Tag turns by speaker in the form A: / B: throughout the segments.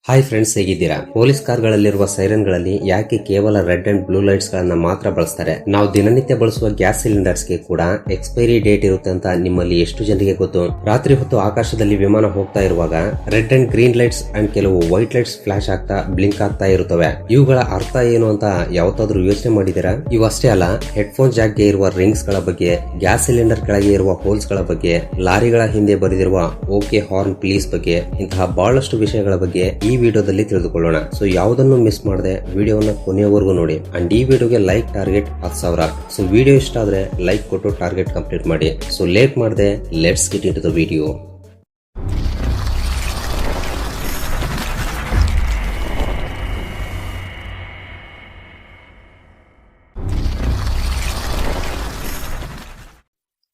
A: Hi friends, ಹೇಗಿದ್ದೀರಾ? Police ಕಾರ್ಗಳಲ್ಲಿರುವ ಸೈರನ್ಗಳಲ್ಲಿ ಯಾಕೆ ಕೇವಲ ರೆಡ್ ಅಂಡ್ ಬ್ಲೂ ಲೈಟ್ಸ್ ಗಳನ್ನ ಮಾತ್ರ ಬಳಸ್ತಾರೆ? ನಾವು ದಿನನಿತ್ಯ ಬಳಸುವ ಗ್ಯಾಸ್ ಸಿಲಿಂಡರ್ಸ್ಗೆ ಕೂಡ ಎಕ್ಸ್ಪೈರಿ ಡೇಟ್ ಇರುತ್ತೆ ಅಂತ ನಿಮ್ಮಲ್ಲಿ ಎಷ್ಟು ಜನರಿಗೆ ಗೊತ್ತು? ರಾತ್ರಿ ಹೊತ್ತು ಆಕಾಶದಲ್ಲಿ ವಿಮಾನ ಹೋಗ್ತಾ ಇರುವಾಗ red and green lights and ಕೆಲವು ವೈಟ್ ಲೈಟ್ಸ್ ಫ್ಲಾಶ್ ಆಗ್ತಾ ಬ್ಲಿಂಕ್ ಆಗ್ತಾ ಇರುತ್ತವೆ. ಇವುಗಳ ಅರ್ಥ ಏನು ಅಂತ ಯಾವತ್ತಾದ್ರೂ ಯೋಚನೆ ಮಾಡಿದೀರಾ? ಇವಷ್ಟೇ ಅಲ್ಲ, ಹೆಡ್ಫೋನ್ ಜಾಕ್ ಗೆ ಇರುವ ರಿಂಗ್ಸ್ ಗಳ ಬಗ್ಗೆ, ಗ್ಯಾಸ್ ಸಿಲಿಂಡರ್ ಕೆಳಗೆ ಇರುವ ಹೋಲ್ಸ್ ಗಳ ಬಗ್ಗೆ, ಲಾರಿಗಳ ಹಿಂದೆ ಬರೆದಿರುವ ಓಕೆ ಹಾರ್ನ್ ಪ್ಲೀಸ್ ಬಗ್ಗೆ, ಇಂತಹ ಬಹಳಷ್ಟು ವಿಷಯಗಳ ಬಗ್ಗೆ ಈ ವಿಡಿಯೋದಲ್ಲಿ ತಿಳಿದುಕೊಳ್ಳೋಣ. ಸೊ ಯಾವುದನ್ನು ಮಿಸ್ ಮಾಡದೆ ವಿಡಿಯೋನ ಕೊನೆಯವರೆಗೂ ನೋಡಿ. ಅಂಡ್ ಈ ವಿಡಿಯೋಗೆ ಲೈಕ್ ಟಾರ್ಗೆಟ್ 10,000. ಸೊ ವಿಡಿಯೋ ಇಷ್ಟ ಆದ್ರೆ ಲೈಕ್ ಕೊಟ್ಟು ಟಾರ್ಗೆಟ್ ಕಂಪ್ಲೀಟ್ ಮಾಡಿ. ಸೊ ಲೇಟ್ ಮಾಡದೆ let's get into the video.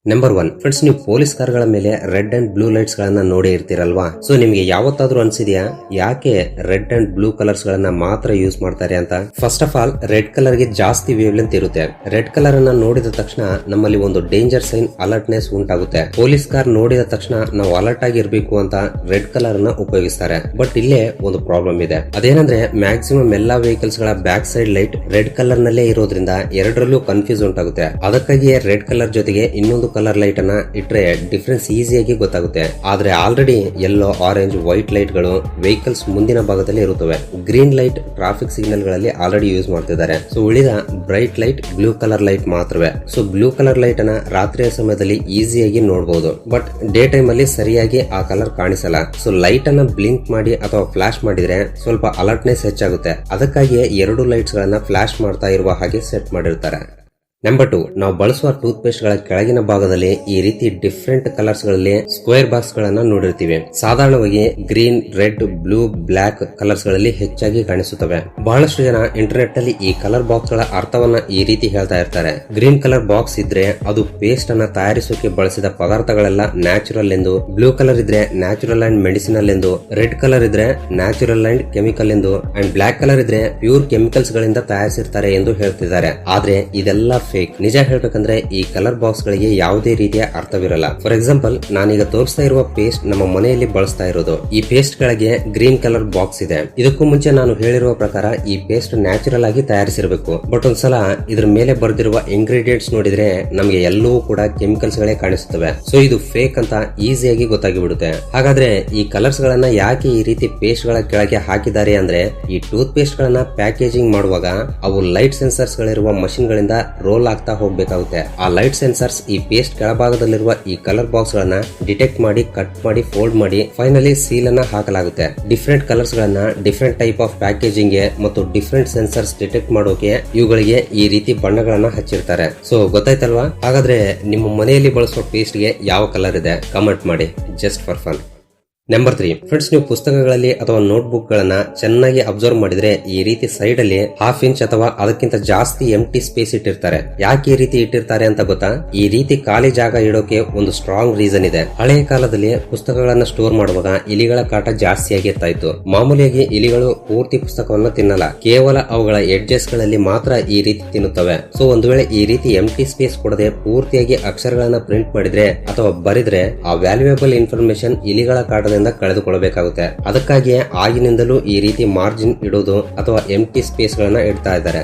A: Number 1 friends, ನೀವು ಪೊಲೀಸ್ ಕಾರ್ಗಳ ಮೇಲೆ ರೆಡ್ ಅಂಡ್ ಬ್ಲೂ ಲೈಟ್ಸ್ ಗಳನ್ನ ನೋಡಿ ಇರ್ತೀರಲ್ವಾ? ಸೊ ನಿಮಗೆ ಯಾವತ್ತಾದ್ರೂ ಅನ್ಸಿದ್ಯಾ ಯಾಕೆ ರೆಡ್ ಅಂಡ್ ಬ್ಲೂ ಕಲರ್ಸ್ ಗಳನ್ನ ಮಾತ್ರ ಯೂಸ್ ಮಾಡ್ತಾರೆ ಅಂತ? First of all, red colour ಗೆ ಜಾಸ್ತಿ ವೇವ್ ಲೆಂತ್ ಇರುತ್ತೆ. ರೆಡ್ ಕಲರ್ ಅನ್ನ ನೋಡಿದ ತಕ್ಷಣ ನಮ್ಮಲ್ಲಿ ಒಂದು ಡೇಂಜರ್ ಸೈನ್, ಅಲರ್ಟ್ನೆಸ್ ಉಂಟಾಗುತ್ತೆ. ಪೊಲೀಸ್ ಕಾರ್ ನೋಡಿದ ತಕ್ಷಣ ನಾವು ಅಲರ್ಟ್ ಆಗಿರ್ಬೇಕು ಅಂತ ರೆಡ್ ಕಲರ್ ಅನ್ನ ಉಪಯೋಗಿಸ್ತಾರೆ. ಬಟ್ ಇಲ್ಲೇ ಒಂದು ಪ್ರಾಬ್ಲಮ್ ಇದೆ. ಅದೇನಂದ್ರೆ ಮ್ಯಾಕ್ಸಿಮಮ್ ಎಲ್ಲಾ ವೆಹಿಕಲ್ಸ್ ಗಳ back side light red colour ನಲ್ಲೇ ಇರೋದ್ರಿಂದ ಎರಡರಲ್ಲೂ ಕನ್ಫ್ಯೂಸ್ ಉಂಟಾಗುತ್ತೆ. ಅದಕ್ಕಾಗಿಯೇ ರೆಡ್ ಕಲರ್ ಜೊತೆಗೆ ಇನ್ನೊಂದು ಕಲರ್ ಲೈಟ್ ಅನ್ನ ಇಟ್ರೆ ಡಿಫರೆನ್ಸ್ ಈಸಿಯಾಗಿ ಗೊತ್ತಾಗುತ್ತೆ. ಆದ್ರೆ already yellow, orange, white light ಗಳು ವೆಹಿಕಲ್ಸ್ ಮುಂದಿನ ಭಾಗದಲ್ಲಿ ಇರುತ್ತವೆ. ಗ್ರೀನ್ ಲೈಟ್ ಟ್ರಾಫಿಕ್ ಸಿಗ್ನಲ್ ಗಳಲ್ಲಿ ಆಲ್ರೆಡಿ ಯೂಸ್ ಮಾಡ್ತಿದ್ದಾರೆ. ಸೊ ಉಳಿದ bright light blue colour light ಮಾತ್ರವೇ. ಸೊ ಬ್ಲೂ ಕಲರ್ ಲೈಟ್ ಅನ್ನ ರಾತ್ರಿಯ ಸಮಯದಲ್ಲಿ ಈಸಿಯಾಗಿ ನೋಡಬಹುದು. ಬಟ್ ಡೇ ಟೈಮ್ ಅಲ್ಲಿ ಸರಿಯಾಗಿ ಆ ಕಲರ್ ಕಾಣಿಸಲ್ಲ. ಸೊ ಲೈಟ್ ಅನ್ನ ಬ್ಲಿಂಕ್ ಮಾಡಿ ಅಥವಾ ಫ್ಲಾಶ್ ಮಾಡಿದ್ರೆ ಸ್ವಲ್ಪ ಅಲರ್ಟ್ನೆಸ್ ಹೆಚ್ಚಾಗುತ್ತೆ. ಅದಕ್ಕಾಗಿಯೇ ಎರಡು ಲೈಟ್ಸ್ ಗಳನ್ನ ಫ್ಲಾಶ್ ಮಾಡ್ತಾ ಇರುವ ಹಾಗೆ ಸೆಟ್ ಮಾಡಿರ್ತಾರೆ. ನಂಬರ್ 2, ನಾವು ಬಳಸುವ ಟೂತ್ ಪೇಸ್ಟ್ ಗಳ ಕೆಳಗಿನ ಭಾಗದಲ್ಲಿ ಈ ರೀತಿ ಡಿಫರೆಂಟ್ ಕಲರ್ಸ್ ಗಳಲ್ಲಿ ಸ್ಕ್ವೇರ್ ಬಾಕ್ಸ್ ಗಳನ್ನ ನೋಡಿರ್ತೀವಿ. ಸಾಧಾರಣವಾಗಿ green, red, blue, black colours ಗಳಲ್ಲಿ ಹೆಚ್ಚಾಗಿ ಕಾಣಿಸುತ್ತವೆ. ಬಹಳಷ್ಟು ಜನ ಇಂಟರ್ನೆಟ್ ನಲ್ಲಿ ಈ ಕಲರ್ ಬಾಕ್ಸ್ ಗಳ ಅರ್ಥವನ್ನ ಈ ರೀತಿ ಹೇಳ್ತಾ ಇರ್ತಾರೆ. ಗ್ರೀನ್ ಕಲರ್ ಬಾಕ್ಸ್ ಇದ್ರೆ ಅದು ಪೇಸ್ಟ್ ಅನ್ನ ತಯಾರಿಸೋಕೆ ಬಳಸಿದ ಪದಾರ್ಥಗಳೆಲ್ಲ ನ್ಯಾಚುರಲ್ ಎಂದು, ಬ್ಲೂ ಕಲರ್ ಇದ್ರೆ ನ್ಯಾಚುರಲ್ ಅಂಡ್ ಮೆಡಿಸಿನಲ್ ಎಂದು, ರೆಡ್ ಕಲರ್ ಇದ್ರೆ ನ್ಯಾಚುರಲ್ ಅಂಡ್ ಕೆಮಿಕಲ್ ಎಂದು, ಅಂಡ್ ಬ್ಲಾಕ್ ಕಲರ್ ಇದ್ರೆ ಪ್ಯೂರ್ ಕೆಮಿಕಲ್ಸ್ ಗಳಿಂದ ತಯಾರಿಸಿರ್ತಾರೆ ಎಂದು ಹೇಳ್ತಿದ್ದಾರೆ. ಆದ್ರೆ ಇದೆಲ್ಲ ಫೇಕ್. ನಿಜ ಹೇಳ್ಬೇಕಂದ್ರೆ ಈ ಕಲರ್ ಬಾಕ್ಸ್ ಗಳಿಗೆ ಯಾವುದೇ ರೀತಿಯ ಅರ್ಥವಿರಲ್ಲ. ಫಾರ್ ಎಕ್ಸಾಂಪಲ್, ನಾನೀಗ ತೋರಿಸ್ತಾ ಇರುವ ಪೇಸ್ಟ್ ನಮ್ಮ ಮನೆಯಲ್ಲಿ ಬಳಸ್ತಾ ಇರೋದು. ಈ ಪೇಸ್ಟ್ ಗಳಿಗೆ ಗ್ರೀನ್ ಕಲರ್ ಬಾಕ್ಸ್ ಇದೆ. ಇದಕ್ಕೂ ಮುಂಚೆ ನಾನು ಹೇಳಿರುವ ಪ್ರಕಾರ ಈ ಪೇಸ್ಟ್ ನ್ಯಾಚುರಲ್ ಆಗಿ ತಯಾರಿಸಿರಬೇಕು. ಬಟ್ ಒಂದ್ಸಲ ಇದ್ರ ಮೇಲೆ ಬರೆದಿರುವ ಇಂಗ್ರೀಡಿಯೆಂಟ್ಸ್ ನೋಡಿದ್ರೆ ನಮಗೆ ಎಲ್ಲವೂ ಕೂಡ ಕೆಮಿಕಲ್ಸ್ ಗಳೇ ಕಾಣಿಸುತ್ತವೆ. ಸೊ ಇದು ಫೇಕ್ ಅಂತ ಈಸಿಯಾಗಿ ಗೊತ್ತಾಗಿಬಿಡುತ್ತೆ. ಹಾಗಾದ್ರೆ ಈ ಕಲರ್ಸ್ ಗಳನ್ನ ಯಾಕೆ ಈ ರೀತಿ ಪೇಸ್ಟ್ ಗಳ ಕೆಳಗೆ ಹಾಕಿದ್ದಾರೆ ಅಂದ್ರೆ, ಈ ಟೂತ್ ಪೇಸ್ಟ್ ಗಳನ್ನ ಪ್ಯಾಕೇಜಿಂಗ್ ಮಾಡುವಾಗ ಅವು ಲೈಟ್ ಸೆನ್ಸರ್ಸ್ ಗಳಿರುವ ಮಷಿನ್ ಗಳಿಂದ ರೋಲ್ ಆಗ್ತಾ ಹೋಗ್ಬೇಕಾಗುತ್ತೆ. ಆ ಲೈಟ್ ಸೆನ್ಸರ್ಸ್ ಈ ಪೇಸ್ಟ್ ಕೆಳಭಾಗದಲ್ಲಿರುವ ಈ ಕಲರ್ ಬಾಕ್ಸ್ ಗಳನ್ನ ಡಿಟೆಕ್ಟ್ ಮಾಡಿ, ಕಟ್ ಮಾಡಿ, ಫೋಲ್ಡ್ ಮಾಡಿ ಫೈನಲಿ ಸೀಲ್ ಅನ್ನ ಹಾಕಲಾಗುತ್ತೆ. ಡಿಫರೆಂಟ್ ಕಲರ್ಸ್ ಗಳನ್ನ ಡಿಫರೆಂಟ್ ಟೈಪ್ ಆಫ್ ಪ್ಯಾಕೇಜಿಂಗ್ ಗೆ ಮತ್ತು ಡಿಫರೆಂಟ್ ಸೆನ್ಸರ್ಸ್ ಡಿಟೆಕ್ಟ್ ಮಾಡೋಕೆ ಇವುಗಳಿಗೆ ಈ ರೀತಿ ಬಣ್ಣಗಳನ್ನ ಹಚ್ಚಿರ್ತಾರೆ. ಸೊ ಗೊತ್ತಾಯ್ತಲ್ವಾ? ಹಾಗಾದ್ರೆ ನಿಮ್ಮ ಮನೆಯಲ್ಲಿ ಬಳಸುವ ಪೇಸ್ಟ್ ಗೆ ಯಾವ ಕಲರ್ ಇದೆ? ಕಮೆಂಟ್ ಮಾಡಿ, just for fun. Number 3, friends, ನೀವು ಪುಸ್ತಕಗಳಲ್ಲಿ ಅಥವಾ ನೋಟ್ಬುಕ್ ಗಳನ್ನ ಚೆನ್ನಾಗಿ ಅಬ್ಸರ್ವ್ ಮಾಡಿದ್ರೆ ಈ ರೀತಿ ಸೈಡ್ ಅಲ್ಲಿ 1/2 ಇಂಚ್ ಅಥವಾ ಅದಕ್ಕಿಂತ ಜಾಸ್ತಿ ಎಂಟಿ ಸ್ಪೇಸ್ ಇಟ್ಟಿರ್ತಾರೆ. ಯಾಕೆ ಈ ರೀತಿ ಇಟ್ಟಿರ್ತಾರೆ ಅಂತ ಗೊತ್ತಾ? ಈ ರೀತಿ ಖಾಲಿ ಜಾಗ ಇಡೋಕೆ ಒಂದು ಸ್ಟ್ರಾಂಗ್ ರೀಸನ್ ಇದೆ. ಹಳೆಯ ಕಾಲದಲ್ಲಿ ಪುಸ್ತಕಗಳನ್ನ ಸ್ಟೋರ್ ಮಾಡುವಾಗ ಇಲಿಗಳ ಕಾಟ ಜಾಸ್ತಿಯಾಗಿರ್ತಾ ಇತ್ತು. ಮಾಮೂಲಿಯಾಗಿ ಇಲಿಗಳು ಪೂರ್ತಿ ಪುಸ್ತಕವನ್ನ ತಿನ್ನಲ್ಲ, ಕೇವಲ ಅವುಗಳ ಎಡ್ಜಸ್ ಗಳಲ್ಲಿ ಮಾತ್ರ ಈ ರೀತಿ ತಿನ್ನುತ್ತವೆ. ಸೊ ಒಂದು ವೇಳೆ ಈ ರೀತಿ ಎಂಟಿ ಸ್ಪೇಸ್ ಕೊಡದೆ ಪೂರ್ತಿಯಾಗಿ ಅಕ್ಷರಗಳನ್ನ ಪ್ರಿಂಟ್ ಮಾಡಿದ್ರೆ ಅಥವಾ ಬರೆದ್ರೆ ಆ ವ್ಯಾಲ್ಯೂಯಬಲ್ ಇನ್ಫಾರ್ಮೇಶನ್ ಇಲಿಗಳ ಕಾಟದಿಂದ ಕಳೆದುಕೊಳ್ಳಬೇಕಾಗುತ್ತೆ. ಅದಕ್ಕಾಗಿಯೇ ಆಗಿನಿಂದಲೂ ಈ ರೀತಿ ಮಾರ್ಜಿನ್ ಇಡೋದು ಅಥವಾ ಎಂಟಿ ಸ್ಪೇಸ್ ಗಳನ್ನ ಇಡ್ತಾ ಇದ್ದಾರೆ.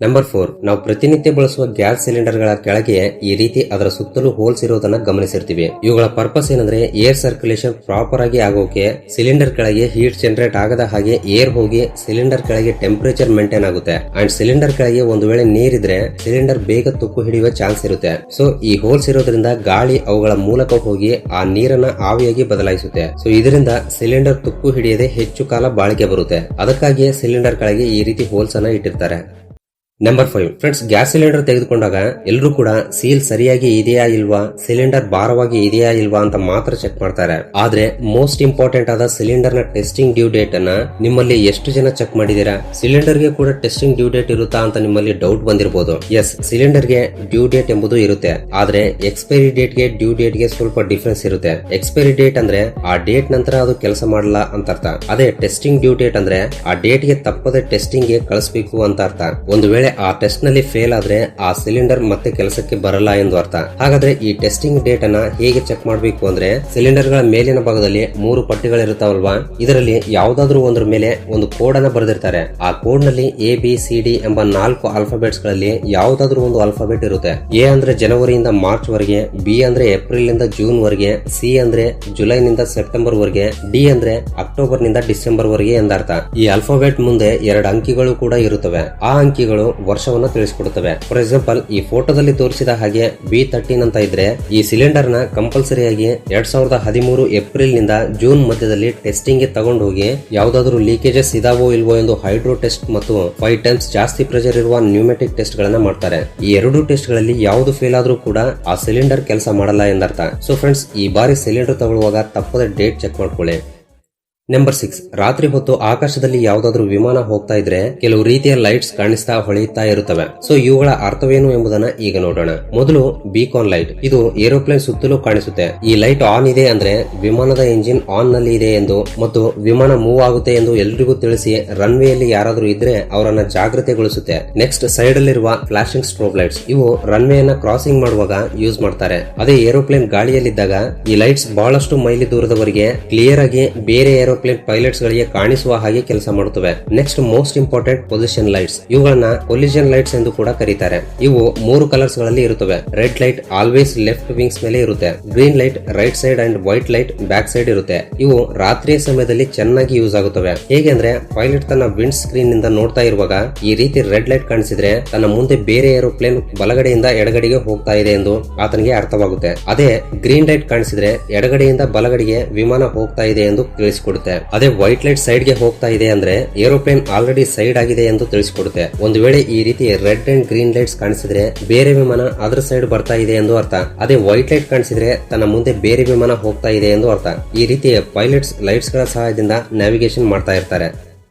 A: ನಂಬರ್ 4, ನಾವು ಪ್ರತಿನಿತ್ಯ ಬಳಸುವ ಗ್ಯಾಸ್ ಸಿಲಿಂಡರ್ ಗಳ ಕೆಳಗೆ ಈ ರೀತಿ ಅದರ ಸುತ್ತಲೂ ಹೋಲ್ಸ್ ಇರೋದನ್ನ ಗಮನಿಸಿರ್ತೀವಿ. ಇವುಗಳ ಪರ್ಪಸ್ ಏನಂದ್ರೆ ಏರ್ ಸರ್ಕ್ಯುಲೇಷನ್ ಪ್ರಾಪರ್ ಆಗಿ ಆಗೋಕೆ, ಸಿಲಿಂಡರ್ ಕೆಳಗೆ ಹೀಟ್ ಜನರೇಟ್ ಆಗದ ಹಾಗೆ ಏರ್ ಹೋಗಿ ಸಿಲಿಂಡರ್ ಕೆಳಗೆ ಟೆಂಪರೇಚರ್ ಮೇಂಟೈನ್ ಆಗುತ್ತೆ. ಅಂಡ್ ಸಿಲಿಂಡರ್ ಕೆಳಗೆ ಒಂದು ವೇಳೆ ನೀರಿದ್ರೆ ಸಿಲಿಂಡರ್ ಬೇಗ ತುಕ್ಕು ಹಿಡಿಯುವ ಚಾನ್ಸ್ ಇರುತ್ತೆ. ಸೊ ಈ ಹೋಲ್ಸ್ ಇರೋದ್ರಿಂದ ಗಾಳಿ ಅವುಗಳ ಮೂಲಕ ಹೋಗಿ ಆ ನೀರನ್ನ ಆವಿಯಾಗಿ ಬದಲಾಯಿಸುತ್ತೆ. ಸೊ ಇದರಿಂದ ಸಿಲಿಂಡರ್ ತುಕ್ಕು ಹಿಡಿಯದೆ ಹೆಚ್ಚು ಕಾಲ ಬಾಳಿಕೆ ಬರುತ್ತೆ. ಅದಕ್ಕಾಗಿಯೇ ಸಿಲಿಂಡರ್ ಕೆಳಗೆ ಈ ರೀತಿ ಹೋಲ್ಸ್ ಅನ್ನ ಇಟ್ಟಿರ್ತಾರೆ. ನಂಬರ್ 5, ಫ್ರೆಂಡ್ಸ್, ಗ್ಯಾಸ್ ಸಿಲಿಂಡರ್ ತೆಗೆದುಕೊಂಡಾಗ ಎಲ್ಲರೂ ಕೂಡ ಸೀಲ್ ಸರಿಯಾಗಿ ಇದೆಯಾ ಇಲ್ವಾ, ಸಿಲಿಂಡರ್ ಭಾರವಾಗಿ ಇದೆಯಾ ಇಲ್ವಾ ಅಂತ ಮಾತ್ರ ಚೆಕ್ ಮಾಡ್ತಾರೆ. ಆದ್ರೆ ಮೋಸ್ಟ್ ಇಂಪಾರ್ಟೆಂಟ್ ಆದ ಸಿಲಿಂಡರ್ ನ ಟೆಸ್ಟಿಂಗ್ ಡ್ಯೂ ಡೇಟ್ ಅನ್ನ ನಿಮ್ಮಲ್ಲಿ ಎಷ್ಟು ಜನ ಚೆಕ್ ಮಾಡಿದೀರಾ? ಸಿಲಿಂಡರ್ ಗೆ ಕೂಡ ಟೆಸ್ಟಿಂಗ್ ಡ್ಯೂ ಡೇಟ್ ಇರುತ್ತಾ ಅಂತ ನಿಮ್ಮಲ್ಲಿ ಡೌಟ್ ಬಂದಿರಬಹುದು. ಎಸ್, ಸಿಲಿಂಡರ್ ಗೆ ಡ್ಯೂ ಡೇಟ್ ಎಂಬುದು ಇರುತ್ತೆ. ಆದ್ರೆ ಎಕ್ಸ್ಪೈರಿ ಡೇಟ್ ಗೆ ಡ್ಯೂ ಡೇಟ್ ಗೆ ಸ್ವಲ್ಪ ಡಿಫರೆನ್ಸ್ ಇರುತ್ತೆ. ಎಕ್ಸ್ಪೈರಿ ಡೇಟ್ ಅಂದ್ರೆ ಆ ಡೇಟ್ ನಂತರ ಅದು ಕೆಲಸ ಮಾಡಲ್ಲ ಅಂತ ಅರ್ಥ. ಅದೇ ಟೆಸ್ಟಿಂಗ್ ಡ್ಯೂ ಡೇಟ್ ಅಂದ್ರೆ ಆ ಡೇಟ್ ಗೆ ತಪ್ಪದೆ ಟೆಸ್ಟಿಂಗ್ ಗೆ ಕಳಿಸಬೇಕು ಅಂತ ಅರ್ಥ. ಒಂದು ವೇಳೆ ಆ ಟೆಸ್ಟ್ ನಲ್ಲಿ ಫೇಲ್ ಆದ್ರೆ ಆ ಸಿಲಿಂಡರ್ ಮತ್ತೆ ಕೆಲಸಕ್ಕೆ ಬರಲ್ಲ ಎಂದು ಅರ್ಥ. ಹಾಗಾದ್ರೆ ಈ ಟೆಸ್ಟಿಂಗ್ ಡೇಟ್ ಅನ್ನ ಹೇಗೆ ಚೆಕ್ ಮಾಡಬೇಕು ಅಂದ್ರೆ, ಸಿಲಿಂಡರ್ ಗಳ ಮೇಲಿನ ಭಾಗದಲ್ಲಿ 3 ಪಟ್ಟಿಗಳಿರುತ್ತಾವಲ್ವಾ, ಇದರಲ್ಲಿ ಯಾವ್ದಾದ್ರು ಒಂದ್ರ ಮೇಲೆ ಒಂದು ಕೋಡ್ ಅನ್ನ ಬರೆದಿರ್ತಾರೆ. ಆ ಕೋಡ್ ನಲ್ಲಿ ABCD ಎಂಬ 4 ಆಲ್ಫಾಬೆಟ್ಸ್ ಗಳಲ್ಲಿ ಯಾವ್ದಾದ್ರು ಒಂದು ಆಲ್ಫಾಬೆಟ್ ಇರುತ್ತೆ. ಎ ಅಂದ್ರೆ ಜನವರಿಯಿಂದ ಮಾರ್ಚ್ ವರೆಗೆ, ಬಿ ಅಂದ್ರೆ ಏಪ್ರಿಲ್ ನಿಂದ ಜೂನ್ ವರೆಗೆ, ಸಿ ಅಂದ್ರೆ ಜುಲೈ ನಿಂದ ಸೆಪ್ಟೆಂಬರ್ ವರೆಗೆ, ಡಿ ಅಂದ್ರೆ ಅಕ್ಟೋಬರ್ ನಿಂದ ಡಿಸೆಂಬರ್ ವರೆಗೆ ಎಂದರ್ಥ. ಈ ಆಲ್ಫಾಬೆಟ್ ಮುಂದೆ 2 ಅಂಕಿಗಳು ಕೂಡ ಇರುತ್ತವೆ. ಆ ಅಂಕಿಗಳು ವರ್ಷವನ್ನ ತಿಳಿಸಿಕೊಡುತ್ತವೆ. ಫಾರ್ ಎಕ್ಸಾಂಪಲ್, ಈ ಫೋಟೋದಲ್ಲಿ ತೋರಿಸಿದ ಹಾಗೆ B13 ಅಂತ ಇದ್ರೆ, ಈ ಸಿಲಿಂಡರ್ ನ ಕಂಪಲ್ಸರಿಯಾಗಿ 2013 ಏಪ್ರಿಲ್ ನಿಂದ ಜೂನ್ ಮಧ್ಯದಲ್ಲಿ ಟೆಸ್ಟಿಂಗ್ ಗೆ ತಗೊಂಡು ಹೋಗಿ ಯಾವ್ದಾದ್ರು ಲೀಕೇಜಸ್ ಇದಾವೋ ಇಲ್ವೋ ಎಂದು ಹೈಡ್ರೋ ಟೆಸ್ಟ್ ಮತ್ತು 5 ಟೈಮ್ಸ್ ಜಾಸ್ತಿ ಪ್ರೆಷರ್ ಇರುವ ನ್ಯೂಮೆಟಿಕ್ ಟೆಸ್ಟ್ ಗಳನ್ನ ಮಾಡ್ತಾರೆ. ಈ 2 ಟೆಸ್ಟ್ ಗಳಲ್ಲಿ ಯಾವ್ದು ಫೇಲ್ ಆದ್ರೂ ಕೂಡ ಆ ಸಿಲಿಂಡರ್ ಕೆಲಸ ಮಾಡಲ್ಲ ಎಂದರ್ಥ. ಸೊ ಫ್ರೆಂಡ್ಸ್, ಈ ಬಾರಿ ಸಿಲಿಂಡರ್ ತಗೊಳ್ಳುವಾಗ ತಪ್ಪದೆ ಡೇಟ್ ಚೆಕ್ ಮಾಡ್ಕೊಳ್ಳಿ. ನಂಬರ್ 6, ರಾತ್ರಿ ಹೊತ್ತು ಆಕಾಶದಲ್ಲಿ ಯಾವ್ದಾದ್ರು ವಿಮಾನ ಹೋಗ್ತಾ ಇದ್ರೆ ಕೆಲವು ರೀತಿಯ ಲೈಟ್ಸ್ ಕಾಣಿಸ್ತಾ ಹೊಳೆಯುತ್ತಾ ಇರುತ್ತವೆ. ಸೊ ಇವುಗಳ ಅರ್ಥವೇನು ಎಂಬುದನ್ನ ಈಗ ನೋಡೋಣ. ಮೊದಲು ಬೀಕಾನ್ ಲೈಟ್. ಇದು ಏರೋಪ್ಲೇನ್ ಸುತ್ತಲೂ ಕಾಣಿಸುತ್ತೆ. ಈ ಲೈಟ್ ಆನ್ ಇದೆ ಅಂದ್ರೆ ವಿಮಾನದ ಇಂಜಿನ್ ಆನ್ ನಲ್ಲಿ ಇದೆ ಎಂದು ಮತ್ತು ವಿಮಾನ ಮೂವ್ ಆಗುತ್ತೆ ಎಂದು ಎಲ್ರಿಗೂ ತಿಳಿಸಿ ರನ್ವೇಯಲ್ಲಿ ಯಾರಾದ್ರೂ ಇದ್ರೆ ಅವರನ್ನ ಜಾಗೃತಿಗೊಳಿಸುತ್ತೆ. ನೆಕ್ಸ್ಟ್, ಸೈಡ್ ಅಲ್ಲಿರುವ ಫ್ಲಾಶಿಂಗ್ ಸ್ಟ್ರೋಬ್ ಲೈಟ್ಸ್. ಇವು ರನ್ವೇ ಅನ್ನ ಕ್ರಾಸಿಂಗ್ ಮಾಡುವಾಗ ಯೂಸ್ ಮಾಡ್ತಾರೆ. ಅದೇ ಏರೋಪ್ಲೇನ್ ಗಾಳಿಯಲ್ಲಿದ್ದಾಗ ಈ ಲೈಟ್ಸ್ ಬಹಳಷ್ಟು ಮೈಲಿ ದೂರದವರೆಗೆ ಕ್ಲಿಯರ್ ಆಗಿ ಬೇರೆ ಏರೋಪ್ಲೇನ್ ಪೈಲಟ್ಸ್ ಗಳಿಗೆ ಕಾಣಿಸುವ ಹಾಗೆ ಕೆಲಸ ಮಾಡುತ್ತವೆ. Next, most important, position lights. ಇವುಗಳನ್ನ ಕೊಲಿಷನ್ ಲೈಟ್ಸ್ ಎಂದು ಕೂಡ ಕರೀತಾರೆ. ಇವು 3 ಕಲರ್ಸ್ ಗಳಲ್ಲಿ ಇರುತ್ತವೆ. Red light always left wings ಮೇಲೆ ಇರುತ್ತೆ. Green light right side and white light back side ಇರುತ್ತೆ. ಇವು ರಾತ್ರಿಯ ಸಮಯದಲ್ಲಿ ಚೆನ್ನಾಗಿ ಯೂಸ್ ಆಗುತ್ತವೆ. ಹೇಗೆ ಅಂದ್ರೆ, ಪೈಲಟ್ ತನ್ನ ವಿಂಡ್ ಸ್ಕ್ರೀನ್ ನಿಂದ ನೋಡ್ತಾ ಇರುವಾಗ ಈ ರೀತಿ ರೆಡ್ ಲೈಟ್ ಕಾಣಿಸಿದ್ರೆ ತನ್ನ ಮುಂದೆ ಬೇರೆ ಏರೋಪ್ಲೇನ್ ಬಲಗಡೆಯಿಂದ ಎಡಗಡೆಗೆ ಹೋಗ್ತಾ ಇದೆ ಎಂದು ಆತನಿಗೆ ಅರ್ಥವಾಗುತ್ತೆ. ಅದೇ ಗ್ರೀನ್ ಲೈಟ್ ಕಾಣಿಸಿದ್ರೆ ಎಡಗಡೆಯಿಂದ ಬಲಗಡೆಗೆ ವಿಮಾನ ಹೋಗ್ತಾ ಇದೆ ಎಂದು ತಿಳಿಸಿಕೊಡುತ್ತೆ. ಅದೇ ವೈಟ್ ಲೈಟ್ ಸೈಡ್ ಗೆ ಹೋಗ್ತಾ ಇದೆ ಅಂದ್ರೆ ಏರೋಪ್ಲೇನ್ ಆಲ್ರೆಡಿ ಸೈಡ್ ಆಗಿದೆ ಎಂದು ತಿಳಿಸಿಕೊಡುತ್ತೆ. ಒಂದು ವೇಳೆ ಈ ರೀತಿ ರೆಡ್ ಅಂಡ್ ಗ್ರೀನ್ ಲೈಟ್ಸ್ ಕಾಣಿಸಿದ್ರೆ ಬೇರೆ ವಿಮಾನ ಅದರ ಸೈಡ್ ಬರ್ತಾ ಇದೆ ಎಂದು ಅರ್ಥ. ಅದೇ ವೈಟ್ ಲೈಟ್ ಕಾಣಿಸಿದ್ರೆ ತನ್ನ ಮುಂದೆ ಬೇರೆ ವಿಮಾನ ಹೋಗ್ತಾ ಇದೆ ಎಂದು ಅರ್ಥ. ಈ ರೀತಿ ಪೈಲಟ್ಸ್ ಲೈಟ್ಸ್ ಗಳ ಸಹಾಯದಿಂದ ನ್ಯಾವಿಗೇಷನ್ ಮಾಡ್ತಾ ಇರ್ತಾರೆ.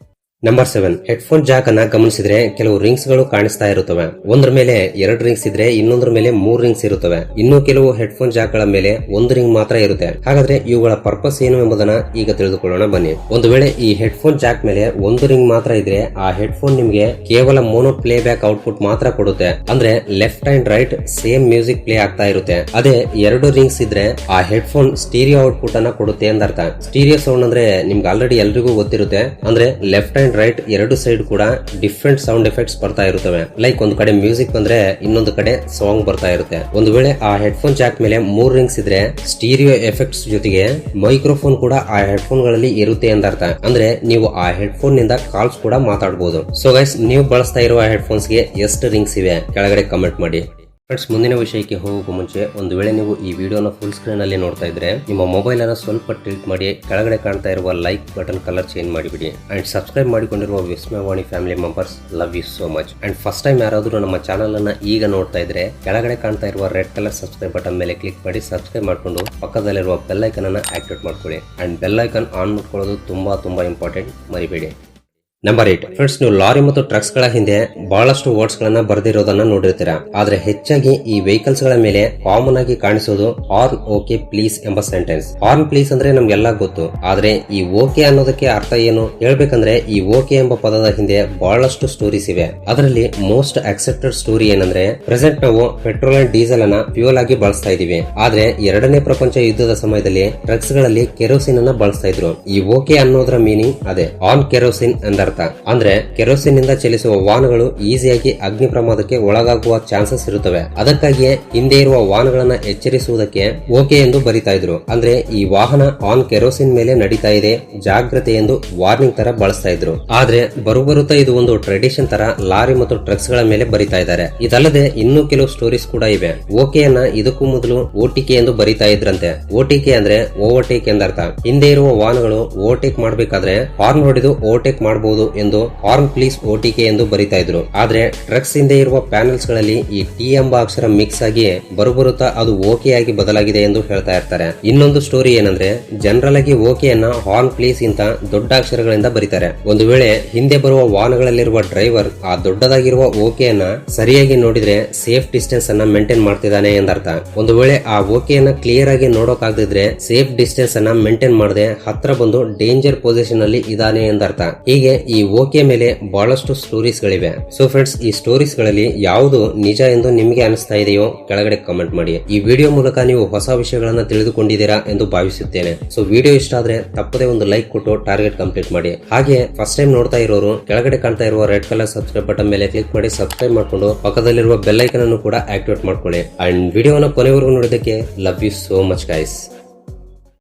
A: ನಂಬರ್ 7, ಹೆಡ್ಫೋನ್ ಜಾಕ್ ಅನ್ನ ಗಮನಿಸಿದ್ರೆ ಕೆಲವು ರಿಂಗ್ಸ್ ಗಳು ಕಾಣಿಸ್ತಾ ಇರುತ್ತವೆ. ಒಂದ್ರ ಮೇಲೆ 2 ರಿಂಗ್ಸ್ ಇದ್ರೆ ಇನ್ನೊಂದ್ರ ಮೇಲೆ 3 ರಿಂಗ್ಸ್ ಇರುತ್ತವೆ. ಇನ್ನು ಕೆಲವು ಹೆಡ್ಫೋನ್ ಜಾಕ್ ಗಳ ಮೇಲೆ 1 ರಿಂಗ್ ಮಾತ್ರ ಇರುತ್ತೆ. ಹಾಗಾದ್ರೆ ಇವುಗಳ ಪರ್ಪಸ್ ಏನು ಎಂಬುದನ್ನ ಈಗ ತಿಳಿದುಕೊಳ್ಳೋಣ ಬನ್ನಿ. ಒಂದು ವೇಳೆ ಈ ಹೆಡ್ಫೋನ್ ಜಾಕ್ ಮೇಲೆ 1 ರಿಂಗ್ ಮಾತ್ರ ಇದ್ರೆ ಆ ಹೆಡ್ಫೋನ್ ನಿಮ್ಗೆ ಕೇವಲ ಮೋನೋ ಪ್ಲೇ ಬ್ಯಾಕ್ ಔಟ್ಪುಟ್ ಮಾತ್ರ ಕೊಡುತ್ತೆ. ಅಂದ್ರೆ left and write same music play ಆಗ್ತಾ ಇರುತ್ತೆ. ಅದೇ 2 ರಿಂಗ್ಸ್ ಇದ್ರೆ ಆ ಹೆಡ್ಫೋನ್ ಸ್ಟೀರಿಯೋ ಔಟ್ಪುಟ್ ಅನ್ನ ಕೊಡುತ್ತೆ ಎಂದರ್ಥ. ಸ್ಟೀರಿಯೋ ಸೌಂಡ್ ಅಂದ್ರೆ ನಿಮ್ಗೆ ಆಲ್ರೆಡಿ ಎಲ್ರಿಗೂ ಗೊತ್ತಿರುತ್ತೆ. ಅಂದ್ರೆ ಲೆಫ್ಟ್ ಅಂಡ್ ರೈಟ್ 2 ಸೈಡ್ ಕೂಡ ಡಿಫ್ರೆಂಟ್ ಸೌಂಡ್ ಎಫೆಕ್ಟ್ಸ್ ಬರ್ತಾ ಇರುತ್ತವೆ. ಲೈಕ್ ಒಂದು ಕಡೆ ಮ್ಯೂಸಿಕ್ ಬಂದ್ರೆ ಇನ್ನೊಂದು ಕಡೆ ಸಾಂಗ್ ಬರ್ತಾ ಇರುತ್ತೆ. ಒಂದು ವೇಳೆ ಆ ಹೆಡ್ಫೋನ್ ಜಾಕ್ ಮೇಲೆ 3 ರಿಂಗ್ಸ್ ಇದ್ರೆ ಸ್ಟೀರಿಯೋ ಎಫೆಕ್ಟ್ಸ್ ಜೊತೆಗೆ ಮೈಕ್ರೋಫೋನ್ ಕೂಡ ಆ ಹೆಡ್ಫೋನ್ ಗಳಲ್ಲಿ ಇರುತ್ತೆ ಎಂದರ್ಥ. ಅಂದ್ರೆ ನೀವು ಆ ಹೆಡ್ಫೋನ್ ನಿಂದ ಕಾಲ್ಸ್ ಕೂಡ ಮಾತಾಡಬಹುದು. ಸೊ ಗೈಸ್, ನೀವು ಬಳಸ್ತಾ ಇರುವ ಹೆಡ್ಫೋನ್ಸ್ ಗೆ ಎಷ್ಟು ರಿಂಗ್ಸ್ ಇವೆ ಕೆಳಗಡೆ ಕಮೆಂಟ್ ಮಾಡಿ. ಫ್ರೆಂಡ್ಸ್, ಮುಂದಿನ ವಿಷಯಕ್ಕೆ ಹೋಗೋಕೆ ಮುಂಚೆ ಒಂದು ವೇಳೆ ನೀವು ಈ ವಿಡಿಯೋನ ಫುಲ್ ಸ್ಕ್ರೀನ್ ಅಲ್ಲಿ ನೋಡ್ತಾ ಇದ್ರೆ ನಿಮ್ಮ ಮೊಬೈಲ್ ಅನ್ನು ಸ್ವಲ್ಪ ಟಿಲ್ಟ್ ಮಾಡಿ ಕೆಳಗಡೆ ಕಾಣ್ತಾ ಇರುವ ಲೈಕ್ ಬಟನ್ ಕಲರ್ ಚೇಂಜ್ ಮಾಡಿಬಿಡಿ. ಅಂಡ್ ಸಬ್ಸ್ಕ್ರೈಬ್ ಮಾಡಿಕೊಂಡಿರುವ Vismayavani family members, love you so much. And first time ಯಾರಾದ್ರೂ ನಮ್ಮ ಚಾನಲ್ ಅನ್ನ ಈಗ ನೋಡ್ತಾ ಇದ್ರೆ ಕೆಳಗಡೆ ಕಾಣ್ತಾ ಇರುವ ರೆಡ್ ಕಲರ್ ಸಬ್ಸ್ಕ್ರೈಬ್ ಬಟನ್ ಮೇಲೆ ಕ್ಲಿಕ್ ಮಾಡಿ ಸಬ್ಸ್ಕ್ರೈಬ್ ಮಾಡ್ಕೊಂಡು ಪಕ್ಕದಲ್ಲಿರುವ ಬೆಲ್ ಐಕನ್ ಅನ್ನ ಆಕ್ಟಿವೇಟ್ ಮಾಡ್ಕೊಳ್ಳಿ. ಅಂಡ್ ಬೆಲ್ ಐಕನ್ ಆನ್ ಮಾಡ್ಕೊಳ್ಳೋದು ತುಂಬಾ ಇಂಪಾರ್ಟೆಂಟ್, ಮರಿಬೇಡಿ. ನಂಬರ್ 8, ಫ್ರೆಂಡ್ಸ್, ನೀವು ಲಾರಿ ಮತ್ತು ಟ್ರಕ್ಸ್ ಗಳ ಹಿಂದೆ ಬಹಳಷ್ಟು ವರ್ಡ್ಸ್ ಗಳನ್ನ ಬರೆದಿರೋದನ್ನ ನೋಡಿರ್ತೀರಾ. ಆದ್ರೆ ಹೆಚ್ಚಾಗಿ ಈ ವೆಹಿಕಲ್ಸ್ ಗಳ ಮೇಲೆ ಕಾಮನ್ ಆಗಿ ಕಾಣಿಸೋದು ಹಾರ್ನ್ ಓಕೆ ಪ್ಲೀಸ್ ಎಂಬ ಸೆಂಟೆನ್ಸ್. ಹಾರ್ನ್ ಪ್ಲೀಸ್ ಅಂದ್ರೆ ನಮ್ಗೆಲ್ಲ ಗೊತ್ತು. ಆದ್ರೆ ಈ ಓಕೆ ಅನ್ನೋದಕ್ಕೆ ಅರ್ಥ ಏನು ಹೇಳ್ಬೇಕಂದ್ರೆ, ಈ ಓಕೆ ಎಂಬ ಪದದ ಹಿಂದೆ ಬಹಳಷ್ಟು ಸ್ಟೋರೀಸ್ ಇವೆ. ಅದರಲ್ಲಿ ಮೋಸ್ಟ್ ಅಕ್ಸೆಪ್ಟೆಡ್ ಸ್ಟೋರಿ ಏನಂದ್ರೆ, ಪ್ರೆಸೆಂಟ್ ನಾವು ಪೆಟ್ರೋಲ್ ಅಂಡ್ ಡೀಸೆಲ್ ಅನ್ನ ಫ್ಯೂಯಲ್ ಆಗಿ ಬಳಸ್ತಾ ಇದೀವಿ. ಆದ್ರೆ 2ನೇ ಪ್ರಪಂಚ ಯುದ್ಧದ ಸಮಯದಲ್ಲಿ ಟ್ರಕ್ಸ್ ಗಳಲ್ಲಿ ಕೆರೋಸಿನ್ ಅನ್ನ ಬಳಸ್ತಾ ಇದ್ರು. ಈ ಓಕೆ ಅನ್ನೋದ್ರ ಮೀನಿಂಗ್ ಅದೇ, ಆನ್ ಕೆರೋಸಿನ್ ಎಂದರ್ಥ. ಅಂದ್ರೆ ಕೆರೋಸಿನ್ ನಿಂದ ಚಲಿಸುವ ವಾಹನಗಳು ಈಸಿಯಾಗಿ ಅಗ್ನಿ ಪ್ರಮಾದಕ್ಕೆ ಒಳಗಾಗುವ ಚಾನ್ಸಸ್ ಇರುತ್ತವೆ. ಅದಕ್ಕಾಗಿಯೇ ಹಿಂದೆ ಇರುವ ವಾಹನಗಳನ್ನ ಎಚ್ಚರಿಸುವುದಕ್ಕೆ ಓಕೆ ಎಂದು ಬರಿತಾ ಇದ್ರು. ಅಂದ್ರೆ ಈ ವಾಹನ ಆನ್ ಕೆರೋಸಿನ್ ಮೇಲೆ ನಡೀತಾ ಇದೆ, ಜಾಗ್ರತೆ ಎಂದು ವಾರ್ನಿಂಗ್ ತರ ಬಳಸ್ತಾ ಇದ್ರು. ಆದ್ರೆ ಬರುತ್ತಾ ಇದು ಒಂದು ಟ್ರೆಡಿಷನ್ ತರ ಲಾರಿ ಮತ್ತು ಟ್ರಕ್ಸ್ ಗಳ ಮೇಲೆ ಬರಿತಾ ಇದ್ದಾರೆ. ಇದಲ್ಲದೆ ಇನ್ನೂ ಕೆಲವು ಸ್ಟೋರೀಸ್ ಕೂಡ ಇವೆ. ಓಕೆಯನ್ನ ಇದಕ್ಕೂ ಮೊದಲು ಓಟಿಕೆ ಎಂದು ಬರಿತಾ ಇದ್ರಂತೆ. ಓಟಿಕೆ ಅಂದ್ರೆ ಓವರ್ಟೇಕ್ ಎಂದರ್ಥ. ಹಿಂದೆ ಇರುವ ವಾಹನಗಳು ಓವರ್ಟೇಕ್ ಮಾಡಬೇಕಾದ್ರೆ ಹಾರ್ನ್ ಹೊಡೆದು ಓವರ್ಟೇಕ್ ಮಾಡಬಹುದು ಎಂದು ಹಾರ್ನ್ ಪ್ಲೀಸ್ ಓಟಿಕೆ ಎಂದು ಬರಿತಾ ಇದ್ರು. ಆದ್ರೆ ಟ್ರಕ್ಸ್ ಹಿಂದೆ ಇರುವ ಪ್ಯಾನಲ್ಸ್ ಗಳಲ್ಲಿ ಈ ಟಿ ಎಂಬ ಅಕ್ಷರ ಮಿಕ್ಸ್ ಆಗಿ ಬರುತ್ತಾ ಅದು ಓಕೆ ಆಗಿ ಬದಲಾಗಿದೆ ಎಂದು ಹೇಳ್ತಾ ಇರ್ತಾರೆ. ಇನ್ನೊಂದು ಸ್ಟೋರಿ ಏನಂದ್ರೆ, ಜನರಲ್ ಆಗಿ ಓಕೆಯನ್ನ ಹಾರ್ನ್ ಪ್ಲೀಸ್ ಇಂತ ದೊಡ್ಡ ಅಕ್ಷರಗಳಿಂದ ಬರೀತಾರೆ. ಒಂದು ವೇಳೆ ಹಿಂದೆ ಬರುವ ವಾಹನಗಳಲ್ಲಿರುವ ಡ್ರೈವರ್ ಆ ದೊಡ್ಡದಾಗಿರುವ ಓಕೆಯನ್ನ ಸರಿಯಾಗಿ ನೋಡಿದ್ರೆ ಸೇಫ್ ಡಿಸ್ಟೆನ್ಸ್ ಅನ್ನ ಮೇಂಟೈನ್ ಮಾಡ್ತಿದ್ದಾನೆ ಎಂದರ್ಥ. ಒಂದು ವೇಳೆ ಆ ಓಕೆಯನ್ನ ಕ್ಲಿಯರ್ ಆಗಿ ನೋಡೋಕಾಗದಿದ್ರೆ ಸೇಫ್ ಡಿಸ್ಟೆನ್ಸ್ ಅನ್ನ ಮೇಂಟೈನ್ ಮಾಡದೆ ಹತ್ರ ಬಂದು ಡೇಂಜರ್ ಪೊಸಿಷನ್ ಅಲ್ಲಿ ಇದಾನೆ ಎಂದರ್ಥ. ಹೀಗೆ ಈ ಓಕೆ ಮೇಲೆ ಬಹಳಷ್ಟು ಸ್ಟೋರೀಸ್ ಗಳಿವೆ. ಸೊ ಫ್ರೆಂಡ್ಸ್, ಈ ಸ್ಟೋರೀಸ್ ಗಳಲ್ಲಿ ಯಾವುದು ನಿಜ ಎಂದು ನಿಮಗೆ ಅನಿಸ್ತಾ ಇದೆಯೋ ಕೆಳಗಡೆ ಕಮೆಂಟ್ ಮಾಡಿ. ಈ ವಿಡಿಯೋ ಮೂಲಕ ನೀವು ಹೊಸ ವಿಷಯಗಳನ್ನ ತಿಳಿದುಕೊಂಡಿದ್ದೀರಾ ಎಂದು ಭಾವಿಸುತ್ತೇನೆ. ಸೊ ವಿಡಿಯೋ ಇಷ್ಟ ಆದ್ರೆ ತಪ್ಪದೆ ಒಂದು ಲೈಕ್ ಕೊಟ್ಟು ಟಾರ್ಗೆಟ್ ಕಂಪ್ಲೀಟ್ ಮಾಡಿ. ಹಾಗೆ ಫಸ್ಟ್ ಟೈಮ್ ನೋಡ್ತಾ ಇರೋರು ಕೆಳಗಡೆ ಕಾಣ್ತಾ ಇರುವ ರೆಡ್ ಕಲರ್ ಸಬ್ಸ್ಕ್ರೈಬ್ ಬಟನ್ ಮೇಲೆ ಕ್ಲಿಕ್ ಮಾಡಿ ಸಬ್ಸ್ಕ್ರೈಬ್ ಮಾಡ್ಕೊಂಡು ಪಕ್ಕದಲ್ಲಿರುವ ಬೆಲ್ ಐಕನ್ ಅನ್ನು ಕೂಡ ಆಕ್ಟಿವೇಟ್ ಮಾಡ್ಕೊಳ್ಳಿ. ಅಂಡ್ ವಿಡಿಯೋನ ಕೊನೆವರೆಗೂ ನೋಡಿದ್ದಕ್ಕೆ love you so much guys.